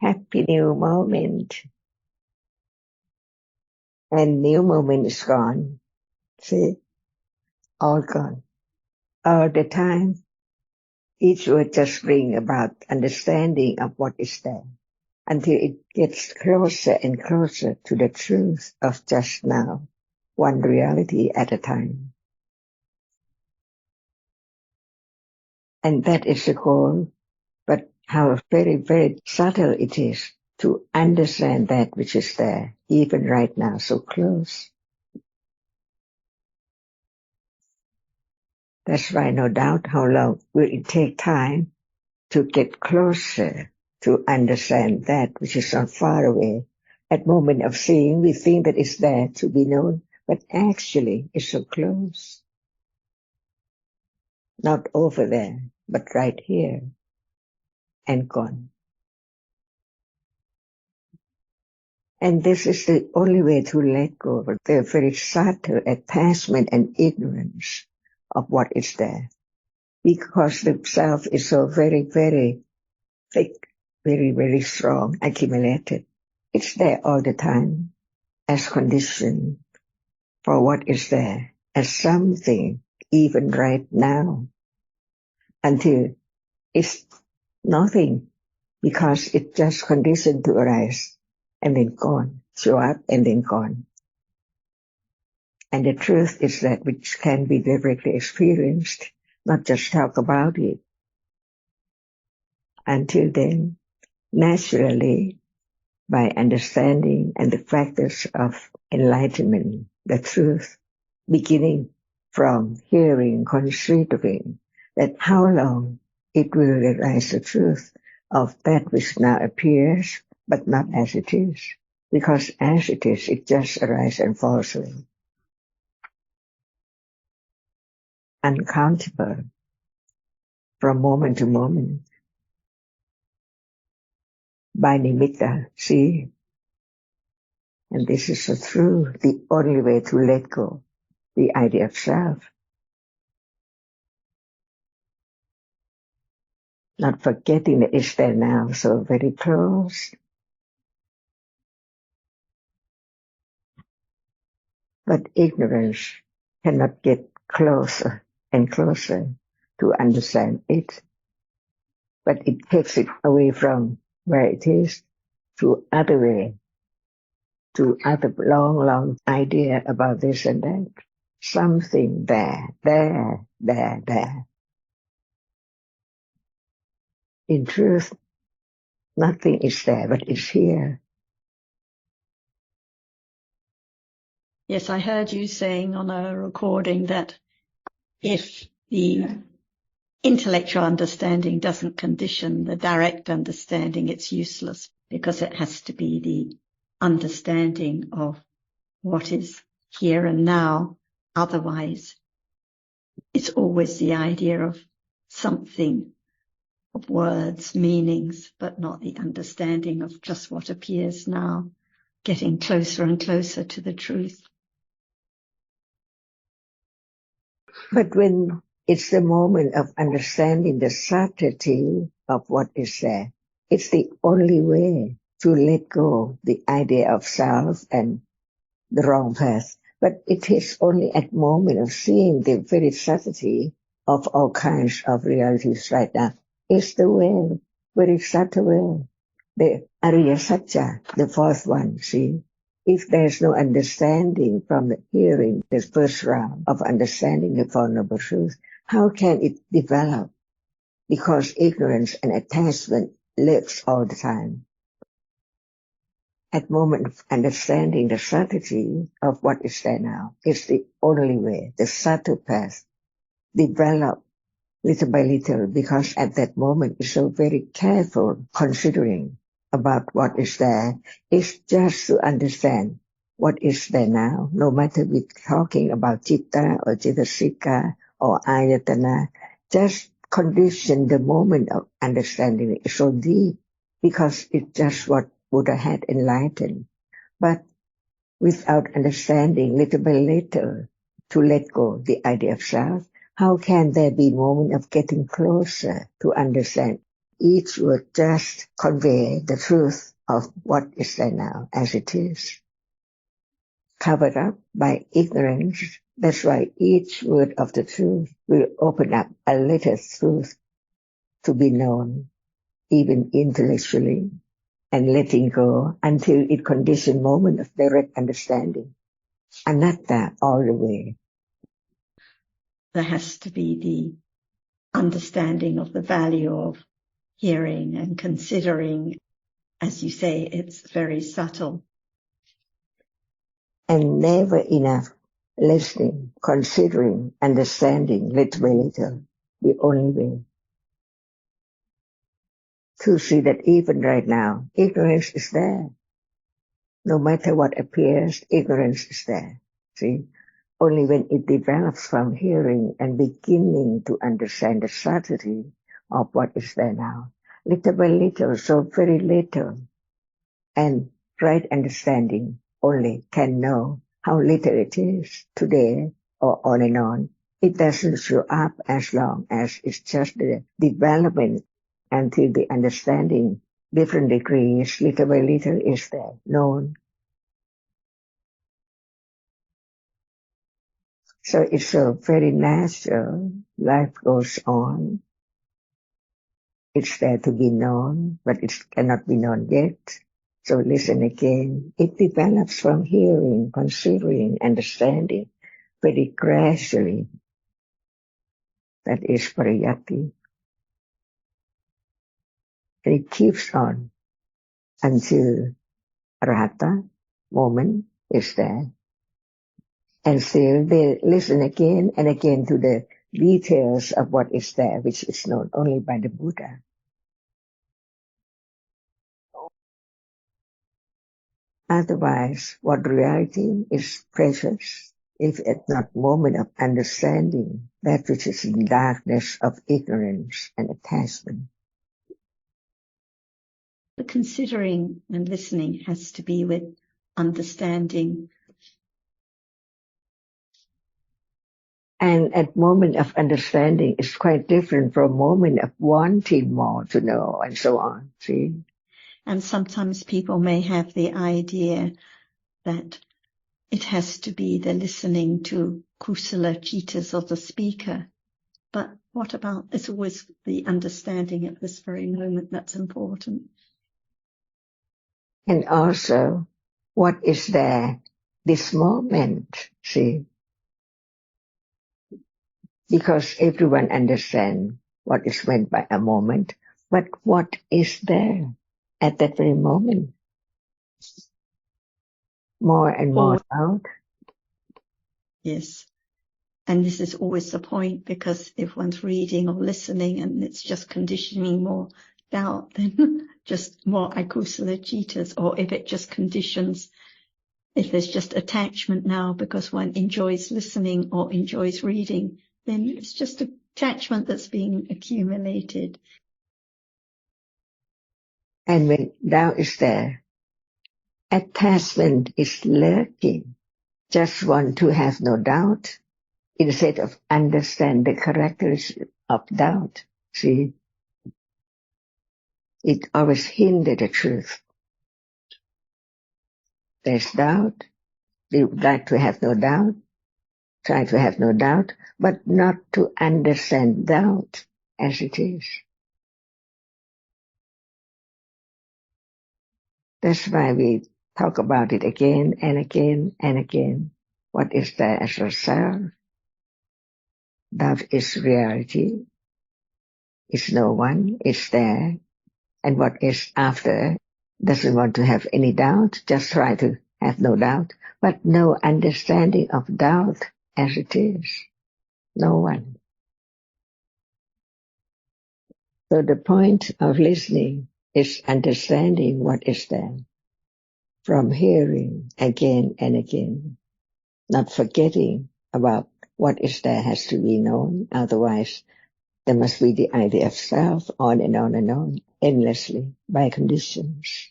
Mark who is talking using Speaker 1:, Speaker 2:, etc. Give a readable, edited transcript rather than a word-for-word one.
Speaker 1: Happy new moment. And new moment is gone. See? All gone. All the time. Each word just bring about understanding of what is there until it gets closer and closer to the truth of just now, one reality at a time. And that is the goal, but how very, very subtle it is to understand that which is there, even right now, so close. That's why no doubt how long will it take time to get closer to understand that which is not far away. At moment of seeing, we think that it's there to be known, but actually it's so close. Not over there, but right here and gone. And this is the only way to let go of the very subtle attachment and ignorance of what is there. Because the self is so very, very thick, very, very strong, accumulated. It's there all the time as condition for what is there, as something, even right now, until it's nothing, because it's just conditioned to arise and then gone, show up and then gone. And the truth is that which can be directly experienced, not just talk about it. Until then, naturally, by understanding and the practice of enlightenment, the truth, beginning from hearing, considering that how long it will realize the truth of that which now appears, but not as it is. Because as it is, it just arises and falls away. Uncountable from moment to moment. By nimitta, see? And this is so true, the only way to let go, the idea of self. Not forgetting that it's there now, so very close. But ignorance cannot get closer and closer to understand it. But it takes it away from where it is to other way, to other long idea about this and that. Something there. In truth, nothing is there, but it's here.
Speaker 2: Yes, I heard you saying on a recording that if the intellectual understanding doesn't condition the direct understanding, it's useless, because it has to be the understanding of what is here and now. Otherwise, it's always the idea of something, of words, meanings, but not the understanding of just what appears now, getting closer and closer to the truth.
Speaker 1: But when it's the moment of understanding the subtlety of what is there, it's the only way to let go the idea of self and the wrong path. But it is only at moment of seeing the very subtlety of all kinds of realities right now. It's the way, very subtle way. The Ariya Satya, the fourth one, see? If there's no understanding from the hearing, the first round of understanding the Four Noble Truths, how can it develop? Because ignorance and attachment lives all the time. At moment of understanding the subtlety of what is there now, it's the only way, the subtle path, develop little by little, because at that moment it's so very careful considering about what is there. It's just to understand what is there now, no matter we're talking about citta or cittasika or ayatana, just condition the moment of understanding it so deep, because it's just what Buddha had enlightened. But without understanding little by little to let go the idea of self, how can there be moment of getting closer to understand each would just convey the truth of what is there now as it is, covered up by ignorance. That's why each word of the truth will open up a little truth to be known, even intellectually, and letting go until it conditions moment of direct understanding. Anatta all the way.
Speaker 2: There has to be the understanding of the value of hearing and considering. As you say, it's very subtle.
Speaker 1: And never enough listening, considering, understanding, little by little, the only way. To see that even right now, ignorance is there. No matter what appears, ignorance is there. See? Only when it develops from hearing and beginning to understand the subtlety of what is there now, little by little, so very little, and right understanding only can know how little it is today or on and on. It doesn't show up as long as it's just the development until the understanding, different degrees, little by little is there, known. So it's so very natural. Life goes on. It's there to be known, but it cannot be known yet. So listen again. It develops from hearing, considering, understanding, very gradually. That is pariyatti. And it keeps on until arahata moment is there. And still they listen again and again to the details of what is there, which is known only by the Buddha. Otherwise, what reality is precious if at that moment of understanding that which is in darkness of ignorance and attachment.
Speaker 2: The considering and listening has to be with understanding.
Speaker 1: And at moment of understanding is quite different from moment of wanting more to know and so on, see?
Speaker 2: And sometimes people may have the idea that it has to be the listening to kusala citas of the speaker. But what about, it's always the understanding at this very moment that's important.
Speaker 1: And also, what is there this moment, see? Because everyone understands what is meant by a moment, but what is there at that very moment? More and more doubt.
Speaker 2: Yes. And this is always the point, because if one's reading or listening and it's just conditioning more doubt, then just more akusala citas, or if it just conditions, if there's just attachment now because one enjoys listening or enjoys reading, then it's just attachment that's being accumulated.
Speaker 1: And when doubt is there, attachment is lurking. Just want to have no doubt instead of understand the characteristics of doubt. See, it always hinders the truth. There's doubt. They would like to have no doubt, try to have no doubt, but not to understand doubt as it is. That's why we talk about it again and again and again. What is there as a self? Doubt is reality. It's no one. It's there. And what is after doesn't want to have any doubt. Just try to have no doubt. But no understanding of doubt as it is. No one. So the point of listening is understanding what is there. From hearing again and again. Not forgetting about what is there has to be known. Otherwise, there must be the idea of self on and on and on, endlessly, by conditions.